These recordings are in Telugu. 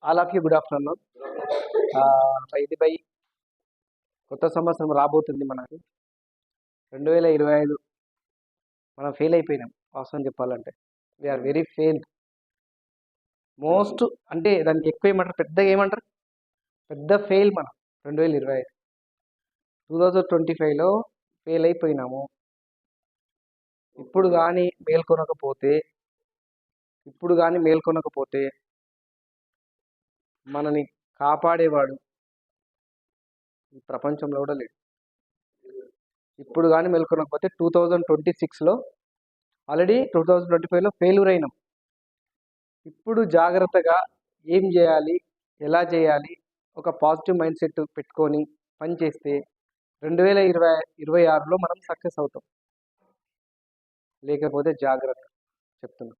All of you good afternoon. ఇది బై కొత్త సంవత్సరం రాబోతుంది మనకి 2025. మనం ఫెయిల్ అయిపోయినాం వాస్తవం చెప్పాలంటే. We are very failed. మోస్ట్ అంటే దానికి ఎక్కువ ఏమంటారు, పెద్దగా ఏమంటారు, పెద్ద ఫెయిల్ మనం 2025. 2025లో ఫెయిల్ అయిపోయినాము. ఇప్పుడు కానీ మేల్కొనకపోతే మనని కాపాడేవాడు ఈ ప్రపంచంలో కూడా లేడు. ఇప్పుడు కానీ మేల్కొనకపోతే 2026లో ఆల్రెడీ 2025లో ఫెయిల్యూర్ అయినాం. ఇప్పుడు జాగ్రత్తగా ఏం చేయాలి, ఎలా చేయాలి, ఒక పాజిటివ్ మైండ్ సెట్ పెట్టుకొని పని చేస్తే 2026లో మనం సక్సెస్ అవుతాం. లేకపోతే జాగ్రత్త చెప్తున్నాం.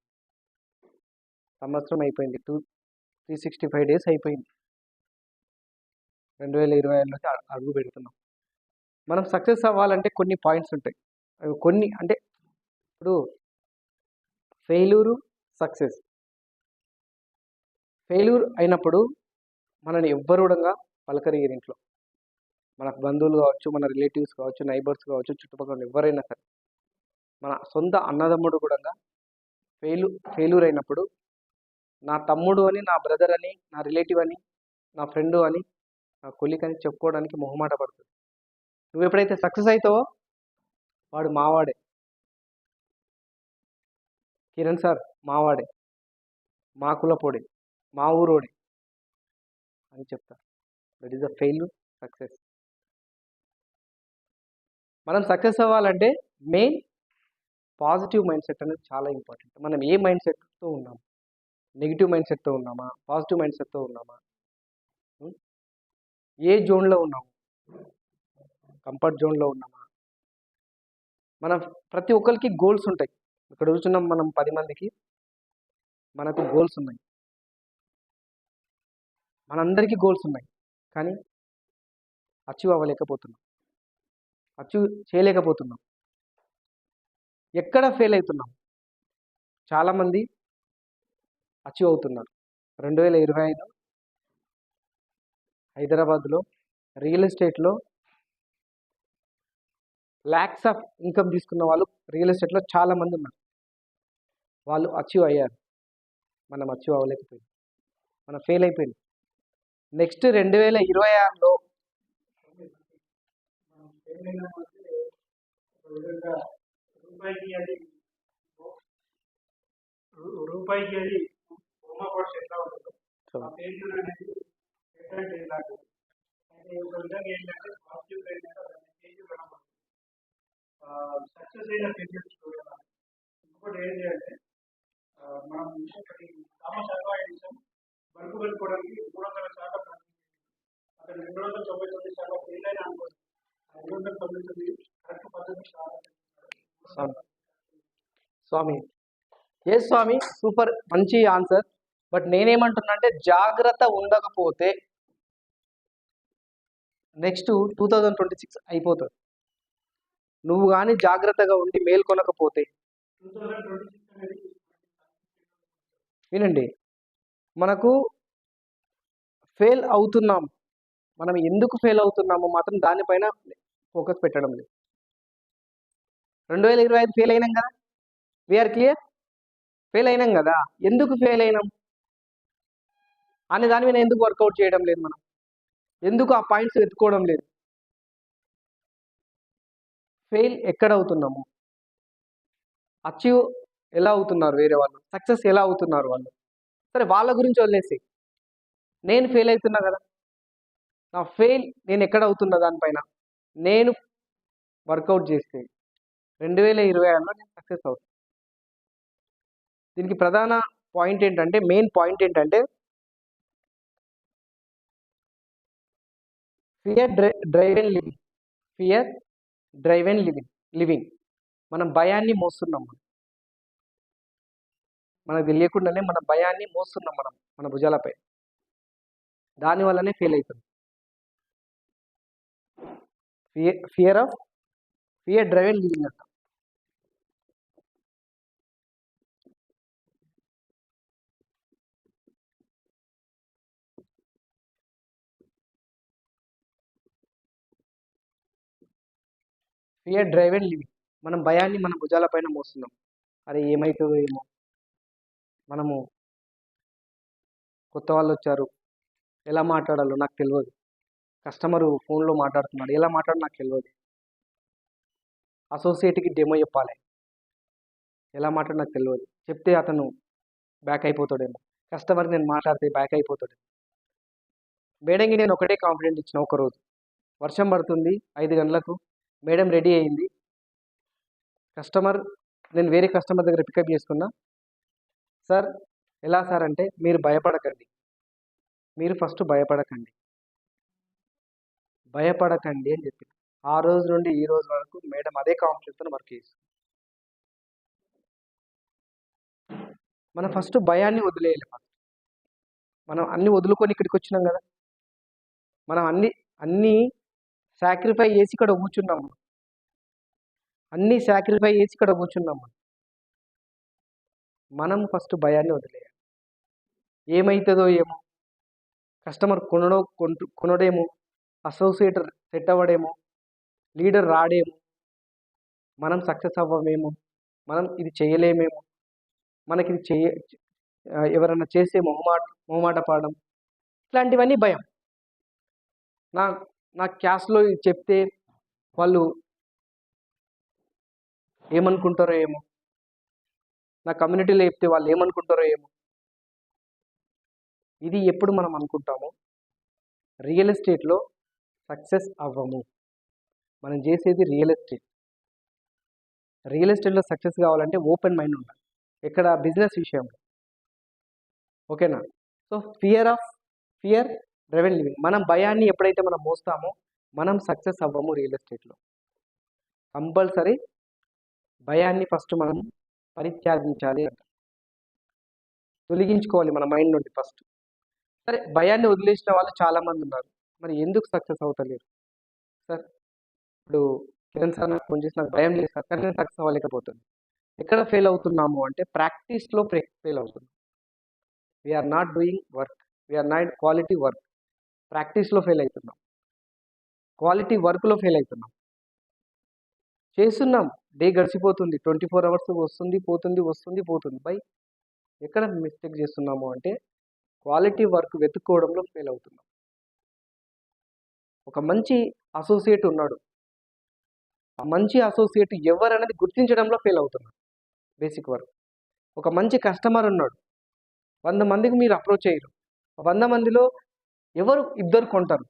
సంవత్సరం అయిపోయింది, 365 డేస్ అయిపోయింది. 2025లోకి అడుగు పెడుతున్నాం. మనం సక్సెస్ అవ్వాలంటే కొన్ని పాయింట్స్ ఉంటాయి. కొన్ని అంటే ఇప్పుడు ఫెయిల్యూరు, సక్సెస్. ఫెయిల్యూర్ అయినప్పుడు మనని ఎవ్వరు కూడా పలకరియరు. ఇంట్లో మన బంధువులు కావచ్చు, మన రిలేటివ్స్ కావచ్చు, నైబర్స్ కావచ్చు, చుట్టుపక్కల ఎవరైనా సరే, మన సొంత అన్నదమ్ముడు కూడా ఫెయిల్యూర్ అయినప్పుడు నా తమ్ముడు అని, నా బ్రదర్ అని, నా రిలేటివ్ అని, నా ఫ్రెండ్ అని, నా కొలీగ్ అని చెప్పుకోవడానికి మొహమాట పడుతుంది. నువ్వు ఎప్పుడైతే సక్సెస్ అవుతావో వాడు మావాడే, కిరణ్ సార్ మావాడే, మా కులపోడే, మా ఊరోడే అని చెప్తారు. That is the failure, success. మనం సక్సెస్ అవ్వాలంటే మెయిన్ పాజిటివ్ మైండ్ సెట్ అనేది చాలా ఇంపార్టెంట్. మనం ఏ మైండ్ సెట్తో ఉన్నాము, నెగిటివ్ మైండ్ సెట్తో ఉన్నామా, పాజిటివ్ మైండ్ సెట్తో ఉన్నామా, ఏ జోన్లో ఉన్నాము, కంఫర్ట్ జోన్లో ఉన్నామా. మనం ప్రతి ఒక్కరికి గోల్స్ ఉంటాయి. ఇక్కడ కూర్చున్నాం మనం 10 మందికి, మనకు గోల్స్ ఉన్నాయి. మనందరికీ గోల్స్ ఉన్నాయి, కానీ అచీవ్ అవ్వలేకపోతున్నాం, అచీవ్ చేయలేకపోతున్నాం. ఎక్కడ ఫెయిల్ అవుతున్నాం? చాలామంది అచీవ్ అవుతున్నారు. 2025 హైదరాబాద్లో రియల్ ఎస్టేట్లో ల్యాక్స్ ఆఫ్ ఇన్కమ్ తీసుకున్న వాళ్ళు రియల్ ఎస్టేట్లో చాలామంది ఉన్నారు. వాళ్ళు అచీవ్ అయ్యారు, మనం అచీవ్ అవ్వలేకపోయింది, మనం ఫెయిల్ అయిపోయింది. నెక్స్ట్ 2026లో రూపాయికి అది బొమ్మ కోర్స్ ఎట్లా ఉంటుందో ఆ ఫెయిల్యూర్ అనేది ఎట్లాంటి ఇలాంటి అంటే ఒక విధంగా ఏంటంటే పాజిటివ్ ఏంటంటే అతని ఫెయిల్యూర్ కనబడుతుంది. సక్సెస్ అయిన ఫెయిల్యూర్స్ చూడాలి. ఇంకోటి ఏంటి అంటే మనం ఒకటి థామస్ ఆల్వా ఎడిసన్ బల్బు కలుపుకోవడానికి 300 శాతం అతను 299 శాతం ఫెయిల్ అయినా అనుకోండి, 299 కరెక్ట్ పద్ధతి స్వామి. ఎస్ స్వామి, సూపర్, మంచి ఆన్సర్. బట్ నేనేమంటున్నా అంటే జాగ్రత్త ఉండకపోతే నెక్స్ట్ 2026 అయిపోతుంది. నువ్వు కానీ జాగ్రత్తగా ఉండి మేల్కొనకపోతే, వినండి, మనకు ఫెయిల్ అవుతున్నాం, మనం ఎందుకు ఫెయిల్ అవుతున్నామో మాత్రం దానిపైన ఫోకస్ పెట్టడం లేదు. 2025 ఫెయిల్ అయినాం కదా, వీఆర్ క్లియర్, ఫెయిల్ అయినాం కదా, ఎందుకు ఫెయిల్ అయినాం అనే దాని మీద ఎందుకు వర్కౌట్ చేయడం లేదు, మనం ఎందుకు ఆ పాయింట్స్ ఎత్తుకోవడం లేదు. ఫెయిల్ ఎక్కడ అవుతున్నాము, అచీవ్ ఎలా అవుతున్నారు వేరే వాళ్ళు, సక్సెస్ ఎలా అవుతున్నారు వాళ్ళు, సరే వాళ్ళ గురించి వదిలేసి నేను ఫెయిల్ అవుతున్నా కదా, నా ఫెయిల్ నేను ఎక్కడ అవుతున్నా దానిపైన నేను వర్కౌట్ చేస్తే 2026లో నేను సక్సెస్ అవుతాను. దీనికి ప్రధాన పాయింట్ ఏంటంటే, మెయిన్ పాయింట్ ఏంటంటే fear driven living. Fear driven living. మనం భయాన్ని మోస్తున్నాం, మనకు తెలియకుండానే మన భయాన్ని మోస్తున్నాం మనం మన భుజాలపై. దానివల్లనే ఫెయిల్ అవుతుంది. ఫియర్ డ్రైవెన్ లివింగ్ అంట. Fear driven living. మనం భయాన్ని మన భుజాలపైన మోస్తున్నాం. అరే ఏమవుతుందో ఏమో, మనము కొత్త వాళ్ళు వచ్చారు, ఎలా మాట్లాడాలో నాకు తెలియదు, కస్టమరు ఫోన్లో మాట్లాడుతున్నాడు, ఎలా మాట్లాడాలో నాకు తెలియదు, అసోసియేట్కి డెమో చెప్పాలి, ఎలా మాట్లాడో నాకు తెలియదు, చెప్తే అతను బ్యాక్ అయిపోతాడేమో, కస్టమర్ నేను మాట్లాడితే బ్యాక్ అయిపోతాడు. మేడంకి నేను ఒకటే కాంఫిడెంట్ ఇచ్చిన. ఒకరోజు వర్షం పడుతుంది, 5 గంటలకు మేడం రెడీ అయింది. కస్టమర్, నేను వేరే కస్టమర్ దగ్గర పికప్ చేసుకున్నా. సార్ ఎలా సార్ అంటే, మీరు భయపడకండి, మీరు ఫస్ట్ భయపడకండి అని చెప్పి, ఆ రోజు నుండి ఈ రోజు వరకు మేడం అదే కాన్ఫిడెన్స్తో వర్క్ చేస్తుంది. మనం ఫస్ట్ భయాన్ని వదిలేయాలి. మనం అన్ని వదులుకొని ఇక్కడికి వచ్చినాం కదా, మనం అన్ని సాక్రిఫై చేసి ఇక్కడ కూర్చున్నాము, మనం ఫస్ట్ భయాన్ని వదిలేయాలి. ఏమవుతుందో ఏమో, కస్టమర్ కొనడేమో, అసోసియేట్ సెట్ అవ్వడేమో, లీడర్ రాడేమో, మనం సక్సెస్ అవ్వమేమో, మనం ఇది చేయలేమేమో, మనకి ఇది ఎవరైనా చేసే మొహమాట పడడం, ఇట్లాంటివన్నీ భయం. నా క్యాస్ట్లో చెప్తే వాళ్ళు ఏమనుకుంటారో ఏమో, నా కమ్యూనిటీలో చెప్తే వాళ్ళు ఏమనుకుంటారో ఏమో. ఇది ఎప్పుడు మనం అనుకుంటామో రియల్ ఎస్టేట్లో సక్సెస్ అవ్వము. మనం చేసేది రియల్ ఎస్టేట్లో సక్సెస్ కావాలంటే ఓపెన్ మైండ్ ఉండాలి, ఎక్కడ బిజినెస్ విషయంలో. ఓకేనా? So fear driven living. మనం భయాన్ని ఎప్పుడైతే మనం మోస్తామో మనం సక్సెస్ అవ్వము రియల్ ఎస్టేట్లో. కంపల్సరీ భయాన్ని ఫస్ట్ మనం పరిత్యాగించాలి, తొలగించుకోవాలి మన మైండ్ నుండి ఫస్ట్. సరే, భయాన్ని వదిలేసిన వాళ్ళు చాలామంది ఉన్నారు, మరి ఎందుకు సక్సెస్ అవుతలేరు సార్? ఇప్పుడు కిరణ్ సార్ నాకు ఫోన్ చేసి, నాకు భయం లేదు సార్, కానీ నేను సక్సెస్ అవ్వలేకపోతుంది. ఎక్కడ ఫెయిల్ అవుతున్నాము అంటే ప్రాక్టీస్లో ఫెయిల్ అవుతున్నాం. We are not doing work, we are not quality work. ప్రాక్టీస్లో ఫెయిల్ అవుతున్నాం, క్వాలిటీ వర్క్లో ఫెయిల్ అవుతున్నాం. చేస్తున్నాం, డే గడిచిపోతుంది, 24 అవర్స్ వస్తుంది. బై ఎక్కడ మిస్టేక్ చేస్తున్నాము అంటే క్వాలిటీ వర్క్ వెతుక్కోవడంలో ఫెయిల్ అవుతున్నాం. ఒక మంచి అసోసియేట్ ఉన్నాడు, ఆ మంచి అసోసియేట్ ఎవరనేది గుర్తించడంలో ఫెయిల్ అవుతున్నాం. Basic work. ఒక మంచి కస్టమర్ ఉన్నాడు, 100 మందికి మీరు అప్రోచ్ అయ్యారు, 100 మందిలో ఎవరు 2 కొంటారు,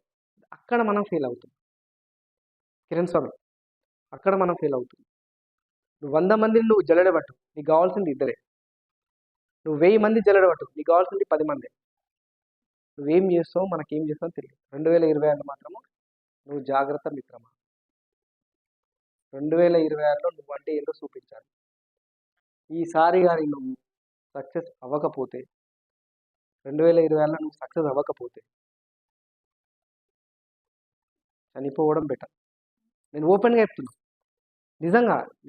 అక్కడ మనం ఫెయిల్ అవుతున్నాం. కిరణ్ స్వామి, అక్కడ మనం ఫెయిల్ అవుతున్నాం. నువ్వు 100 మందిని నువ్వు జల్లెడబట్టు, నీకు కావాల్సింది 2. నువ్వు 1000 మంది జల్లెడబట్టు, నీకు కావాల్సింది 10 మంది. నువ్వేం చేస్తావు, మనకేం చేస్తావు తెలియదు. 2026 మాత్రము నువ్వు జాగ్రత్త మిత్రమా. 2026లో నువ్వంటే ఏంటో చూపించాలి. ఈసారి కానీ నువ్వు సక్సెస్ అవ్వకపోతే, 2026లో నువ్వు సక్సెస్ అవ్వకపోతే చనిపోవడం బెటర్. నేను ఓపెన్గా చెప్తున్నా,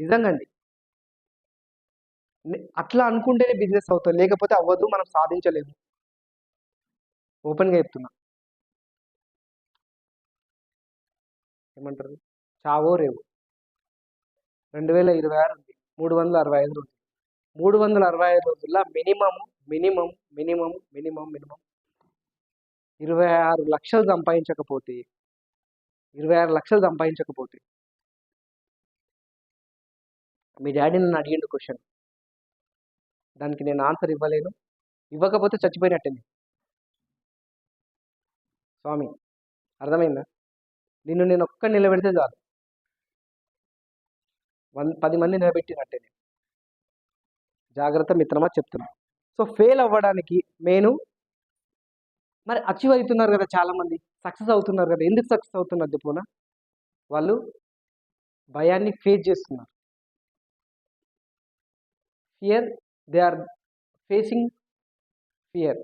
నిజంగా అండి. అట్లా అనుకుంటేనే బిజినెస్ అవుతుంది, లేకపోతే అవ్వదు, మనం సాధించలేము. ఓపెన్గా చెప్తున్నా. ఏమంటారు, చావో రేవో. 2026 ఉంది, 365 రోజులు. 365 రోజుల్లో మినిమం 26 లక్షలు సంపాదించకపోతే, 26 లక్షలు సంపాదించకపోతే, మీ డాడీ నన్ను అడిగిండు క్వశ్చన్, దానికి నేను ఆన్సర్ ఇవ్వలేను, ఇవ్వకపోతే చచ్చిపోయినట్టే. స్వామి, అర్థమైందా? నిన్ను నేను ఒక్క నిలబెడితే చాలు, 10 మంది నిలబెట్టినట్టే. జాగ్రత్త మిత్రమా చెప్తున్నా. సో ఫెయిల్ అవ్వడానికి మరి అచీవ్ అవుతున్నారు కదా, చాలామంది సక్సెస్ అవుతున్నారు కదా. ఎందుకు సక్సెస్ అవుతున్నారు చెప్పునా? వాళ్ళు భయాన్ని ఫేస్ చేస్తున్నారు. They are facing fear.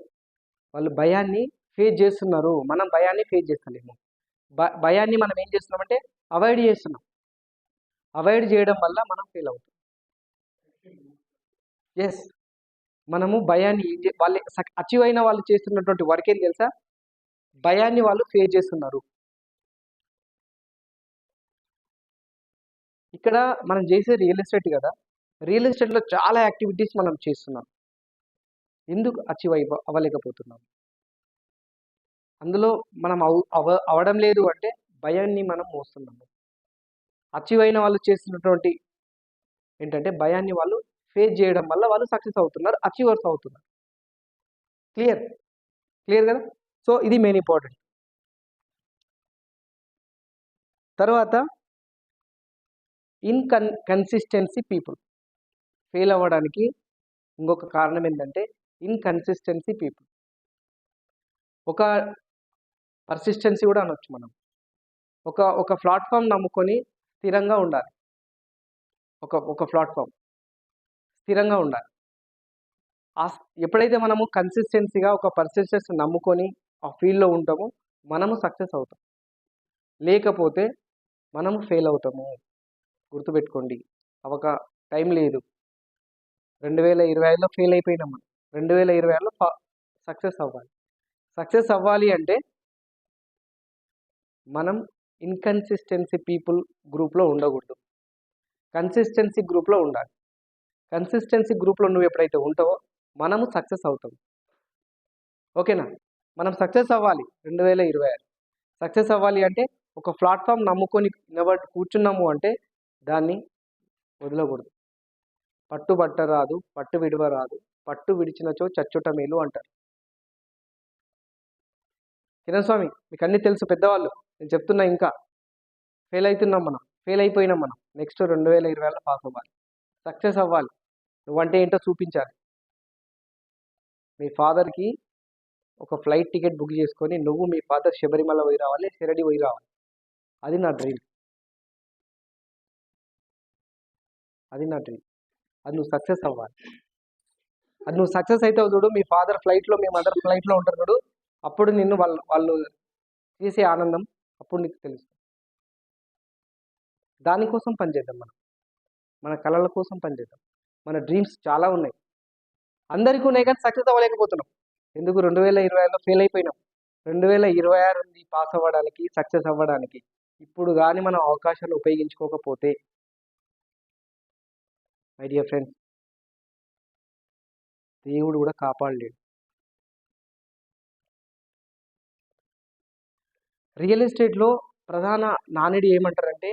వాళ్ళు భయాన్ని ఫేస్ చేస్తున్నారు, మనం భయాన్ని ఫేస్ చేస్తలేము. భయాన్ని మనం ఏం చేస్తున్నామంటే అవాయిడ్ చేస్తున్నాం. అవాయిడ్ చేయడం వల్ల మనం ఫెయిల్ అవుతాం. ఎస్, మనము భయాన్ని వాళ్ళు అచీవ్ అయిన వాళ్ళు చేస్తున్నటువంటి వర్క్ ఏం తెలుసా? భయాన్ని వాళ్ళు ఫేస్ చేస్తున్నారు. ఇక్కడ మనం చేసే రియల్ ఎస్టేట్ కదా, రియల్ ఎస్టేట్లో చాలా యాక్టివిటీస్ మనం చేస్తున్నాం. ఎందుకు అచీవ్ అవ్వలేకపోతున్నాం? అందులో మనం అవడం లేదు అంటే భయాన్ని మనం మోస్తున్నాము. అచీవ్ అయిన వాళ్ళు చేస్తున్నటువంటి ఏంటంటే భయాన్ని వాళ్ళు ఫేస్ చేయడం వల్ల వాళ్ళు సక్సెస్ అవుతున్నారు, అచీవర్స్ అవుతున్నారు. క్లియర్ క్లియర్ కదా? సో ఇది మెయిన్ ఇంపార్టెంట్. తర్వాత ఇన్కన్సిస్టెన్సీ పీపుల్ ఫెయిల్ అవ్వడానికి ఇంకొక కారణం ఏంటంటే ఇన్కన్సిస్టెన్సీ పీపుల్. ఒక పర్సిస్టెన్సీ కూడా అనొచ్చు మనం. ఒక ప్లాట్ఫామ్ నమ్ముకొని స్థిరంగా ఉండాలి. ఒక ప్లాట్ఫామ్ స్థిరంగా ఉండాలి. ఎప్పుడైతే మనము కన్సిస్టెన్సీగా ఒక పర్సిస్టెన్స్ నమ్ముకొని ఆ ఫీల్డ్లో ఉంటామో మనము సక్సెస్ అవుతాం, లేకపోతే మనము ఫెయిల్ అవుతాము. గుర్తుపెట్టుకోండి, టైం లేదు. 2025లో ఫెయిల్ అయిపోయినాం మనం. 2026లో సక్సెస్ అవ్వాలి. సక్సెస్ అవ్వాలి అంటే మనం ఇన్కన్సిస్టెన్సీ పీపుల్ గ్రూప్లో ఉండకూడదు, కన్సిస్టెన్సీ గ్రూప్లో ఉండాలి. కన్సిస్టెన్సీ గ్రూప్లో నువ్వు ఎప్పుడైతే ఉంటావో మనము సక్సెస్ అవుతాం. ఓకేనా? మనం సక్సెస్ అవ్వాలి. 2026 సక్సెస్ అవ్వాలి అంటే ఒక ప్లాట్ఫామ్ నమ్ముకొని కూర్చున్నాము అంటే దాన్ని వదలకూడదు. పట్టుబట్టరాదు, పట్టు విడవరాదు, పట్టు విడిచినచో చచ్చుట మేలు అంటారు. కిరణ్ స్వామి, మీకు అన్నీ తెలుసు, పెద్దవాళ్ళు. నేను చెప్తున్నా, ఇంకా ఫెయిల్ అవుతున్నాం మనం, ఫెయిల్ అయిపోయినాం మనం. నెక్స్ట్ 2026లో పాస్ అవ్వాలి, సక్సెస్ అవ్వాలి. నువ్వంటే ఏంటో చూపించాలి. మీ ఫాదర్కి ఒక ఫ్లైట్ టికెట్ బుక్ చేసుకొని నువ్వు మీ ఫాదర్ శబరిమల పోయి రావాలి, షిరిడి పోయి రావాలి. అది నా డ్రీమ్, అది నా డ్రీమ్. అది నువ్వు సక్సెస్ అవ్వాలి. అది నువ్వు సక్సెస్ అవుతావు చూడు, మీ ఫాదర్ ఫ్లైట్లో, మీ మదర్ ఫ్లైట్లో ఉంటారు చూడు, అప్పుడు నిన్ను వాళ్ళు చేసే ఆనందం అప్పుడు నీకు తెలుసు. దానికోసం పనిచేద్దాం మనం, మన కళల కోసం పనిచేద్దాం. మన డ్రీమ్స్ చాలా ఉన్నాయి, అందరికీ ఉన్నాయి, కానీ సక్సెస్ అవ్వలేకపోతున్నాం. ఎందుకు? 2026లో ఫెయిల్ అయిపోయినాం. 2026 పాస్ అవ్వడానికి, సక్సెస్ అవ్వడానికి ఇప్పుడు కానీ మనం అవకాశాలు ఉపయోగించుకోకపోతే మై డియర్ ఫ్రెండ్స్, దేవుడు కూడా కాపాడలేడు. రియల్ ఎస్టేట్లో ప్రధాన నానుడి ఏమంటారంటే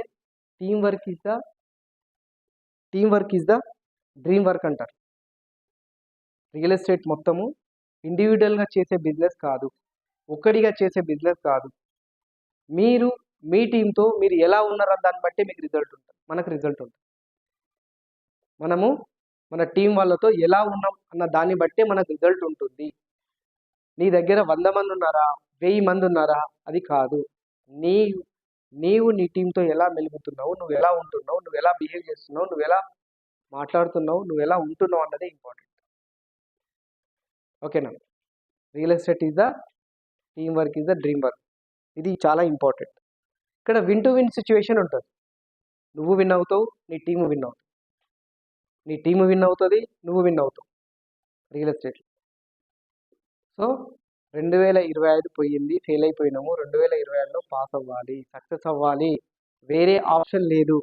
team work is the dream work అంటారు. రియల్ ఎస్టేట్ మొత్తము ఇండివిజువల్గా చేసే బిజినెస్ కాదు, ఒక్కడిగా చేసే బిజినెస్ కాదు. మీరు మీ టీంతో మీరు ఎలా ఉన్నారన్న దాన్ని బట్టి మీకు రిజల్ట్ ఉంటుంది, మనకు రిజల్ట్ ఉంటుంది. మనము మన టీం వాళ్ళతో ఎలా ఉన్నాం అన్న దాన్ని బట్టే మనకు రిజల్ట్ ఉంటుంది. నీ దగ్గర 100 మంది ఉన్నారా, 1000 మంది ఉన్నారా, అది కాదు. నీవు నీ టీంతో ఎలా మెలుగుతున్నావు, నువ్వు ఎలా ఉంటున్నావు, నువ్వు ఎలా బిహేవ్ చేస్తున్నావు, నువ్వు ఎలా మాట్లాడుతున్నావు, నువ్వు ఎలా ఉంటున్నావు అన్నదే ఇంపార్టెంట్. ఓకేనా? Real estate is the team work is the dream work. ఇది చాలా ఇంపార్టెంట్. ఇక్కడ విన్ టు విన్ సిచ్యువేషన్ ఉంటుంది. నువ్వు విన్ అవుతావు, నీ టీము విన్ అవుతుంది, నీ టీము విన్ అవుతుంది, నువ్వు విన్ అవుతావు రియల్ ఎస్టేట్లో. సో 2025 పోయింది, ఫెయిల్ అయిపోయినాము. 2026లో పాస్ అవ్వాలి, సక్సెస్ అవ్వాలి, వేరే ఆప్షన్ లేదు.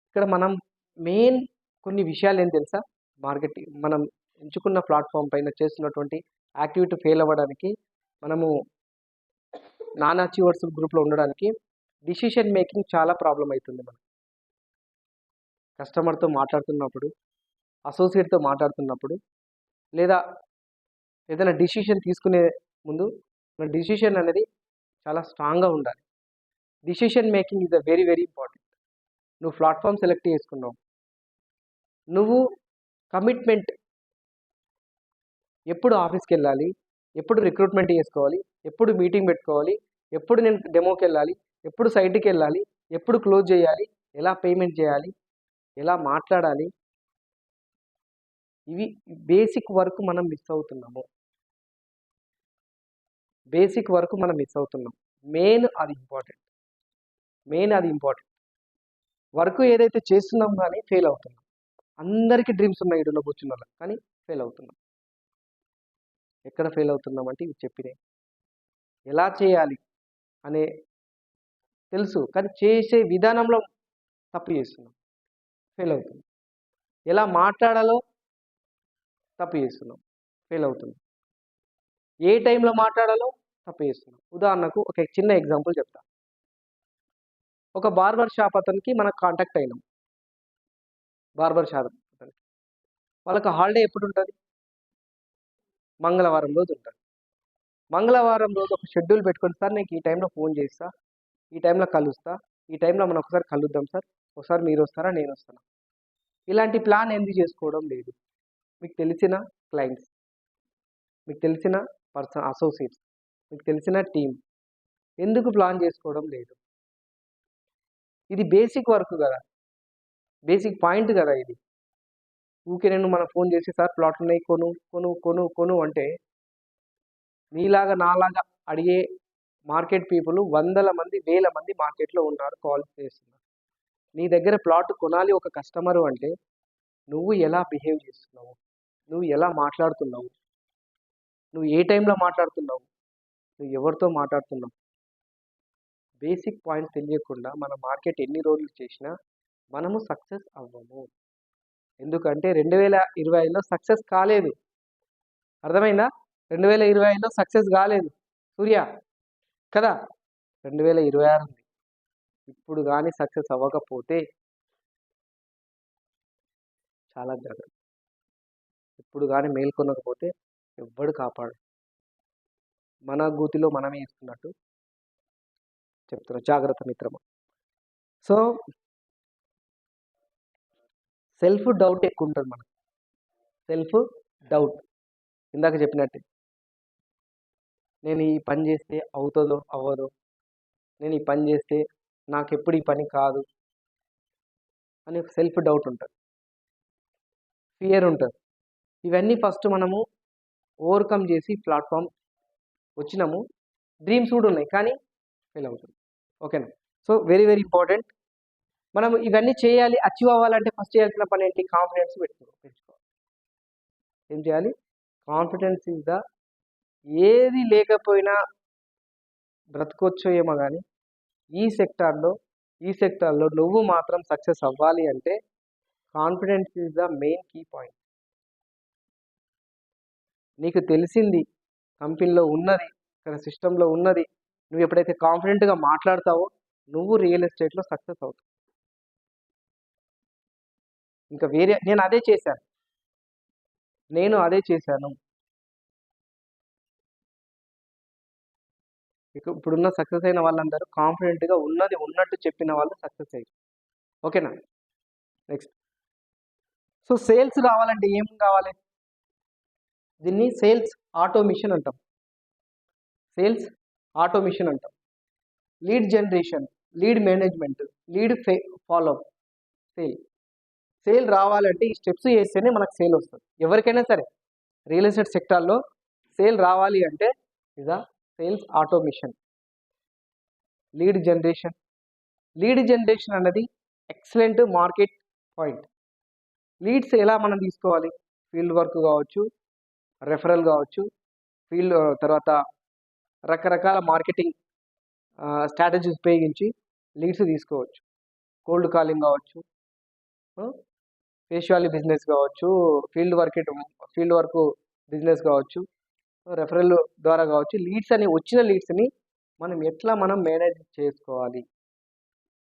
ఇక్కడ మనం మెయిన్ కొన్ని విషయాలు ఏం తెలుసా? మార్కెటింగ్ మనం ఎంచుకున్న ప్లాట్ఫామ్ పైన చేస్తున్నటువంటి యాక్టివిటీ ఫెయిల్ అవ్వడానికి, మనము నాన్ అచీవర్స్ గ్రూప్లో ఉండడానికి డిసిషన్ మేకింగ్ చాలా ప్రాబ్లం అవుతుంది. మనం కస్టమర్తో మాట్లాడుతున్నప్పుడు, అసోసియేట్తో మాట్లాడుతున్నప్పుడు, లేదా ఏదైనా డిసిషన్ తీసుకునే ముందు మన డిసిషన్ అనేది చాలా స్ట్రాంగ్గా ఉండాలి. Decision making is very very important. నువ్వు ప్లాట్ఫామ్ సెలెక్ట్ చేసుకున్నావు, నువ్వు కమిట్మెంట్, ఎప్పుడు ఆఫీస్కి వెళ్ళాలి, ఎప్పుడు రిక్రూట్మెంట్ చేసుకోవాలి, ఎప్పుడు మీటింగ్ పెట్టుకోవాలి, ఎప్పుడు నేను డెమోకి వెళ్ళాలి, ఎప్పుడు సైట్కి వెళ్ళాలి, ఎప్పుడు క్లోజ్ చేయాలి, ఎలా పేమెంట్ చేయాలి, ఎలా మాట్లాడాలి, ఇవి బేసిక్ వర్క్ మనం మిస్ అవుతున్నాము. బేసిక్ వర్క్ మనం మిస్ అవుతున్నాం. మెయిన్ అది ఇంపార్టెంట్. వర్క్ ఏదైతే చేస్తున్నాం కానీ ఫెయిల్ అవుతున్నాం. అందరికీ డ్రీమ్స్ ఉన్నాయి ఇడున్న కూర్చున్న వాళ్ళకి, కానీ ఫెయిల్ అవుతున్నాం. ఎక్కడ ఫెయిల్ అవుతున్నాం అంటే ఇవి చెప్పినాయి. ఎలా చేయాలి అనే తెలుసు, కానీ చేసే విధానంలో తప్పు చేస్తున్నాం, ఫెయిల్ అవుతున్నాం. ఎలా మాట్లాడాలో తప్పు చేస్తున్నాం, ఫెయిల్ అవుతున్నాం. ఏ టైంలో మాట్లాడాలో తప్పు చేస్తున్నాం. ఉదాహరణకు ఒక చిన్న ఎగ్జాంపుల్ చెప్తా. ఒక బార్బర్ షాప్ అతనికి మనకు కాంటాక్ట్ అయినాం. బార్బర్ షాప్ అతనికి వాళ్ళకి హాలిడే ఎప్పుడు ఉంటుంది? మంగళవారం రోజు ఉంటుంది. మంగళవారం రోజు ఒక షెడ్యూల్ పెట్టుకొని, సార్ నీకు ఈ టైంలో ఫోన్ చేస్తా, ఈ టైంలో కలుస్తా, ఈ టైంలో మనం ఒకసారి కలుద్దాం సార్, ఒకసారి మీరు వస్తారా నేను వస్తాను. ఇలాంటి ప్లాన్ ఎందుకు చేసుకోవడం లేదు? మీకు తెలిసిన క్లయింట్స్, మీకు తెలిసిన అసోసియేట్స్, మీకు తెలిసిన టీం ఎందుకు ప్లాన్ చేసుకోవడం లేదు? ఇది బేసిక్ వర్క్ కదా, బేసిక్ పాయింట్ కదా ఇది. ఊకే నేను మన ఫోన్ చేసి సార్ ప్లాట్లు ఉన్నాయి కొను కొను కొను కొను అంటే నీలాగా నాలాగా అడిగే మార్కెట్ పీపుల్ వందల మంది వేల మంది మార్కెట్లో ఉన్నారు, కాల్ చేస్తున్నారు. నీ దగ్గర ప్లాట్ కొనాలి ఒక కస్టమరు అంటే నువ్వు ఎలా బిహేవ్ చేస్తున్నావు, నువ్వు ఎలా మాట్లాడుతున్నావు, నువ్వు ఏ టైంలో మాట్లాడుతున్నావు, నువ్వు ఎవరితో మాట్లాడుతున్నావు, బేసిక్ పాయింట్స్ తెలియకుండా మన మార్కెట్ ఎన్ని రోజులు చేసినా మనము సక్సెస్ అవ్వము. ఎందుకంటే 2025లో సక్సెస్ కాలేదు. అర్థమైందా? 2025లో సక్సెస్ కాలేదు సూర్య కదా, 2026 ఉంది. ఇప్పుడు కానీ సక్సెస్ అవ్వకపోతే చాలా జాగ్రత్త. ఇప్పుడు కానీ మేల్కొనకపోతే ఎవ్వడు కాపాడు. మన గూతిలో మనమే ఇస్తున్నట్టు చెప్తున్నా, జాగ్రత్త మిత్రమా. సో సెల్ఫ్ డౌట్ ఎక్కువ ఉంటుంది మనకు. సెల్ఫ్ డౌట్ ఇందాక చెప్పినట్టే, నేను ఈ పని చేస్తే అవుతుందో అవ్వదో, నేను ఈ పని చేస్తే నాకు ఎప్పుడు ఈ పని కాదు అని ఒక సెల్ఫ్ డౌట్ ఉంటుంది, ఫియర్ ఉంటుంది. ఇవన్నీ ఫస్ట్ మనము ఓవర్కమ్ చేసి ప్లాట్ఫామ్ వచ్చినాము. డ్రీమ్స్ కూడా ఉన్నాయి కానీ ఫెయిల్ అవుతుంది. ఓకేనా? So very very important. మనం ఇవన్నీ చేయాలి, అచీవ్ అవ్వాలంటే ఫస్ట్ చేయాల్సిన పని ఏంటి? కాన్ఫిడెన్స్ పెంచుకోవాలి. ఏం చేయాలి? కాన్ఫిడెన్స్ ఇస్ ద, ఏది లేకపోయినా బ్రతకొచ్చో ఏమో కానీ ఈ సెక్టార్లో నువ్వు మాత్రం సక్సెస్ అవ్వాలి అంటే confidence is the main key point. నీకు తెలిసింది కంపెనీలో ఉన్నది, ఇక్కడ సిస్టంలో ఉన్నది, నువ్వు ఎప్పుడైతే కాన్ఫిడెంట్గా మాట్లాడతావో నువ్వు రియల్ ఎస్టేట్లో సక్సెస్ అవుతావు. ఇంకా వేరే నేను అదే చేశాను. ఇప్పుడున్న సక్సెస్ అయిన వాళ్ళందరూ కాన్ఫిడెంట్గా ఉన్నది ఉన్నట్టు చెప్పిన వాళ్ళు సక్సెస్ అయ్యారు. ఓకేనా? నెక్స్ట్, సో సేల్స్ రావాలంటే ఏం కావాలి? దీన్ని సేల్స్ ఆటోమేషన్ అంటాం. Lead generation, lead management, lead follow up, sale రావాలంటే ఈ స్టెప్స్ చేస్తేనే మనకు సేల్ వస్తుంది. ఎవరికైనా సరే రియల్ ఎస్టేట్ సెక్టార్లో సేల్ రావాలి అంటే ఇద సేల్స్ ఆటోమేషన్. లీడ్ జనరేషన్ అన్నది ఎక్సలెంట్ మార్కెట్ పాయింట్. లీడ్స్ ఎలా మనం తీసుకోవాలి? ఫీల్డ్ వర్క్ కావచ్చు, రెఫరల్ కావచ్చు, తర్వాత రకరకాల మార్కెటింగ్ స్ట్రాటజీస్ ఉపయోగించి లీడ్స్ తీసుకోవచ్చు. కోల్డ్ కాలింగ్ కావచ్చు, ఫేస్ వాల్యూ బిజినెస్ కావచ్చు, ఫీల్డ్ వర్క్ బిజినెస్ కావచ్చు, రెఫరల్ ద్వారా కావచ్చు. వచ్చిన లీడ్స్ని మనం మేనేజ్ చేసుకోవాలి.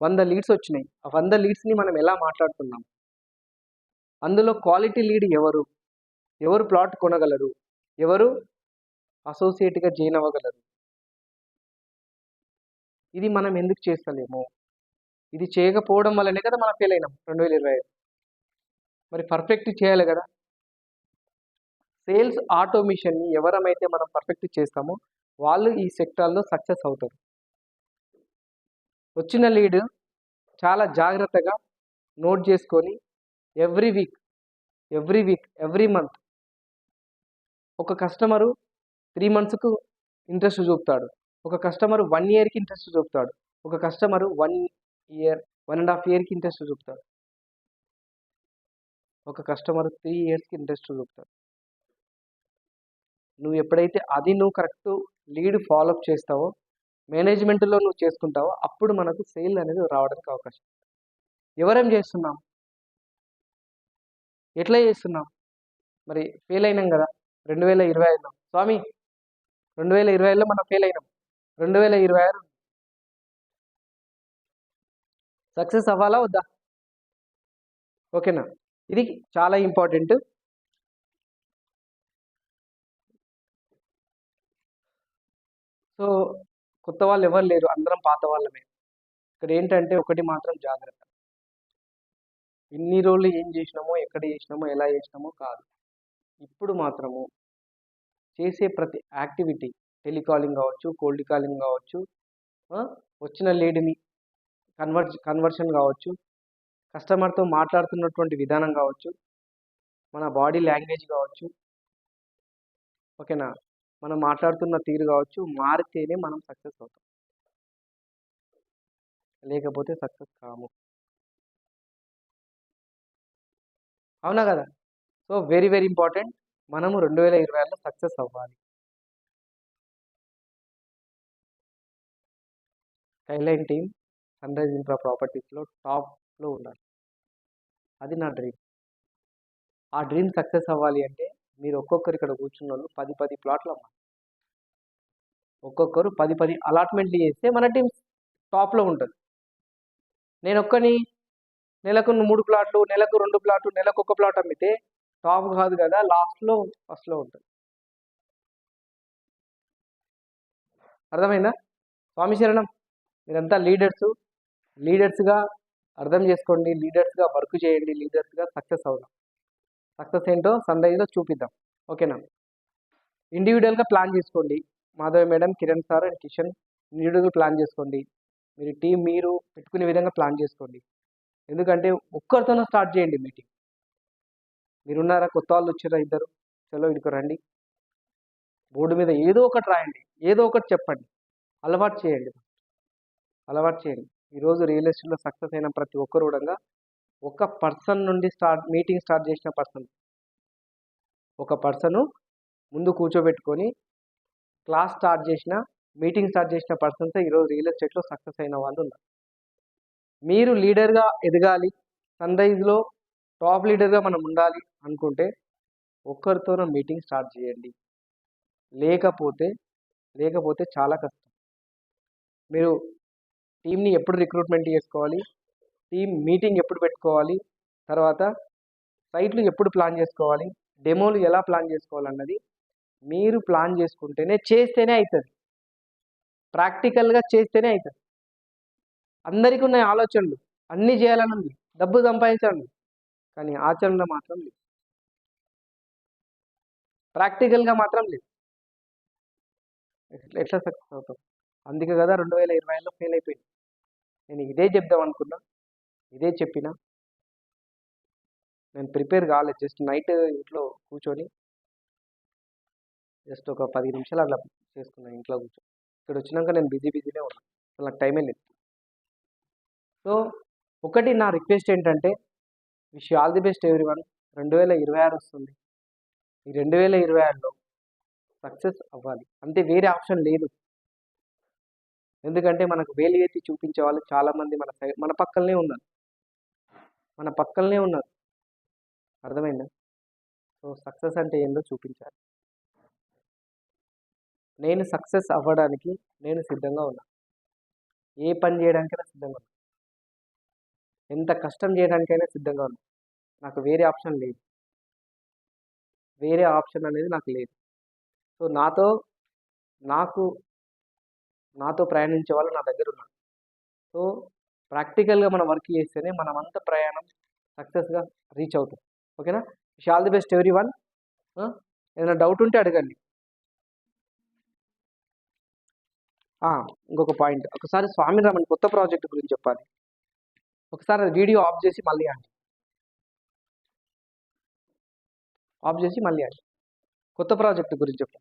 100 లీడ్స్ వచ్చినాయి, ఆ 100 లీడ్స్ని మనం ఎలా మాట్లాడుతున్నాం? అందులో క్వాలిటీ లీడ్ ఎవరు ప్లాట్ కొనగలరు, ఎవరు అసోసియేట్గా జాయిన్ అవ్వగలరు? ఇది మనం ఎందుకు చేస్తలేము? ఇది చేయకపోవడం వల్లనే కదా మనం ఫెయిల్ అయినాం 2025. మరి పర్ఫెక్ట్ చేయాలి కదా. సేల్స్ ఆటోమేషన్ని ఎవరమైతే మనం పర్ఫెక్ట్ చేస్తామో వాళ్ళు ఈ సెక్టార్లో సక్సెస్ అవుతారు. వచ్చిన లీడ్ చాలా జాగ్రత్తగా నోట్ చేసుకొని ఎవ్రీ వీక్ ఎవ్రీ మంత్ ఒక కస్టమరు 3 monthsకు ఇంట్రెస్ట్ చూపుతాడు, ఒక కస్టమరు 1 yearకి ఇంట్రెస్ట్ చూపుతాడు, ఒక కస్టమరు 1.5 yearకి ఇంట్రెస్ట్ చూపుతాడు, ఒక కస్టమర్ 3 yearsకి ఇంట్రెస్ట్ చూపుతాడు. నువ్వు ఎప్పుడైతే నువ్వు కరెక్ట్ లీడ్ ఫాలోఅప్ చేస్తావో మేనేజ్మెంట్లో నువ్వు చేసుకుంటావో అప్పుడు మనకు సేల్ అనేది రావడానికి అవకాశం. ఎవరేం చేస్తున్నాం, ఎట్లా చేస్తున్నాం? మరి ఫెయిల్ అయినాం కదా 2025లో. స్వామి 2025లో మనం ఫెయిల్ అయినాం. 2026 సక్సెస్ అవ్వాలా వద్దా? ఓకేనా? ఇది చాలా ఇంపార్టెంట్. సో కొత్త వాళ్ళు ఎవరు లేరు, అందరం పాత వాళ్ళమే. ఇక్కడ ఏంటంటే ఒకటి మాత్రం జాగ్రత్త, ఇన్ని రోజులు ఏం చేసినామో, ఎక్కడ చేసినామో, ఎలా చేసినామో కాదు. ఇప్పుడు మాత్రము చేసే ప్రతి యాక్టివిటీ, టెలికాలింగ్ కావచ్చు, కోల్డ్ కాలింగ్ కావచ్చు, వచ్చిన లేడీని కన్వర్షన్ కావచ్చు, కస్టమర్తో మాట్లాడుతున్నటువంటి విధానం కావచ్చు, మన బాడీ లాంగ్వేజ్ కావచ్చు, ఓకేనా, మనం మాట్లాడుతున్న తీరు కావచ్చు, మారితేనే మనం సక్సెస్ అవుతాం, లేకపోతే సక్సెస్ కాము. అవునా కదా? సో వెరీ వెరీ ఇంపార్టెంట్, మనము 2026లో సక్సెస్ అవ్వాలి. Skyline team Sun Rise Infra ప్రాపర్టీస్లో టాప్లో ఉండాలి. అది నా డ్రీమ్. ఆ డ్రీమ్ సక్సెస్ అవ్వాలి అంటే మీరు ఒక్కొక్కరు ఇక్కడ కూర్చున్న వాళ్ళు 10 ప్లాట్లు అమ్మాలి. ఒక్కొక్కరు 10 అలాట్మెంట్లు చేస్తే మన టీం టాప్లో ఉంటుంది. నేను ఒక్కని నెలకు 3 ప్లాట్లు, నెలకు 2 ప్లాట్లు, నెలకు 1 ప్లాట్ అమ్మితే టాప్ కాదు కదా, లాస్ట్లో ఫస్ట్లో ఉంటుంది. అర్థమైందా? స్వామి శరణం. మీరంతా లీడర్స్గా అర్థం చేసుకోండి, లీడర్స్గా వర్క్ చేయండి, లీడర్స్గా సక్సెస్ అవుదాం. సక్సెస్ ఏంటో సన్ రైజ్లో చూపిద్దాం. ఓకేనా? ఇండివిజువల్గా ప్లాన్ చేసుకోండి. Madhavi madam, Kiran sir and Kishan ఇండివిజువల్గా ప్లాన్ చేసుకోండి. మీరు టీం మీరు పెట్టుకునే విధంగా ప్లాన్ చేసుకోండి. ఎందుకంటే ఒక్కరితోనే స్టార్ట్ చేయండి మీటింగ్. మీరున్నారా, కొత్త వాళ్ళు వచ్చారా ఇద్దరు, చలో ఇక్కడికి రండి, బోర్డు మీద ఏదో ఒకటి రాయండి, ఏదో ఒకటి చెప్పండి, అలవాటు చేయండి. ఈరోజు రియల్ ఎస్టేట్లో సక్సెస్ అయిన ప్రతి ఒక్కరు కూడా ఒక పర్సన్ నుండి మీటింగ్ స్టార్ట్ చేసిన ఒక పర్సను ముందు కూర్చోబెట్టుకొని క్లాస్ స్టార్ట్ చేసిన, మీటింగ్ స్టార్ట్ చేసిన పర్సన్స్ ఈరోజు రియల్ ఎస్టేట్లో సక్సెస్ అయిన వాళ్ళు ఉన్నారు. మీరు లీడర్గా ఎదగాలి, సన్ రైజ్లో టాప్ లీడర్గా మనం ఉండాలి అనుకుంటే ఒక్కరితోనూ మీటింగ్ స్టార్ట్ చేయండి. లేకపోతే చాలా కష్టం. మీరు టీంని ఎప్పుడు రిక్రూట్మెంట్ చేసుకోవాలి, టీం మీటింగ్ ఎప్పుడు పెట్టుకోవాలి, తర్వాత సైట్లు ఎప్పుడు ప్లాన్ చేసుకోవాలి, డెమోలు ఎలా ప్లాన్ చేసుకోవాలన్నది మీరు ప్లాన్ చేసుకుంటేనే, చేస్తేనే అవుతుంది. ప్రాక్టికల్గా చేస్తేనే అవుతుంది. అందరికీ ఉన్నాయి ఆలోచనలు, అన్నీ చేయాలని ఉంది, డబ్బు సంపాదించాలి, కానీ ఆచరణలో మాత్రం లేదు, ప్రాక్టికల్గా మాత్రం లేదు. ఎట్లా సక్సెస్ అవుతాం? అందుకే కదా 2020లో ఫెయిల్ అయిపోయింది. నేను ఇదే చెప్దాం అనుకున్నా, ఇదే చెప్పినా, నేను ప్రిపేర్ కాలేదు. జస్ట్ నైట్ ఇంట్లో కూర్చొని జస్ట్ ఒక 10 నిమిషాలు అట్లా చేసుకున్నాను ఇంట్లో కూర్చొని. ఇక్కడ వచ్చినాక నేను బిజీనే ఉన్నాను, అసలు నాకు టైమే లేదు. సో ఒకటి నా రిక్వెస్ట్ ఏంటంటే, wish all the best everyone. 2026 వస్తుంది. ఈ 2026లో సక్సెస్ అవ్వాలి, అంటే వేరే ఆప్షన్ లేదు. ఎందుకంటే మనకు వేలు ఎత్తి చూపించే వాళ్ళు చాలామంది మన పక్కనే ఉన్నారు. అర్థమైందా? సో సక్సెస్ అంటే ఏందో చూపించాలి. నేను సక్సెస్ అవ్వడానికి నేను సిద్ధంగా ఉన్నా. ఏ పని చేయడానికైనా సిద్ధంగా ఉన్నా, ఎంత కష్టం చేయడానికైనా సిద్ధంగా ఉన్నా. నాకు వేరే ఆప్షన్ లేదు, వేరే ఆప్షన్ అనేది నాకు లేదు. సో నాతో ప్రయాణించే వాళ్ళు నా దగ్గర ఉన్నారు. సో ప్రాక్టికల్గా మనం వర్క్ చేస్తేనే మనమంతా ప్రయాణం సక్సెస్గా రీచ్ అవుతాం. ఓకేనా? Wish all the best everyone. ఏదైనా డౌట్ ఉంటే అడగండి. ఇంకొక పాయింట్, ఒకసారి స్వామి రమణ్ కొత్త ప్రాజెక్ట్ గురించి చెప్పాలి. ఒకసారి వీడియో ఆఫ్ చేసి మళ్ళీ అండి, కొత్త ప్రాజెక్ట్ గురించి చెప్పండి.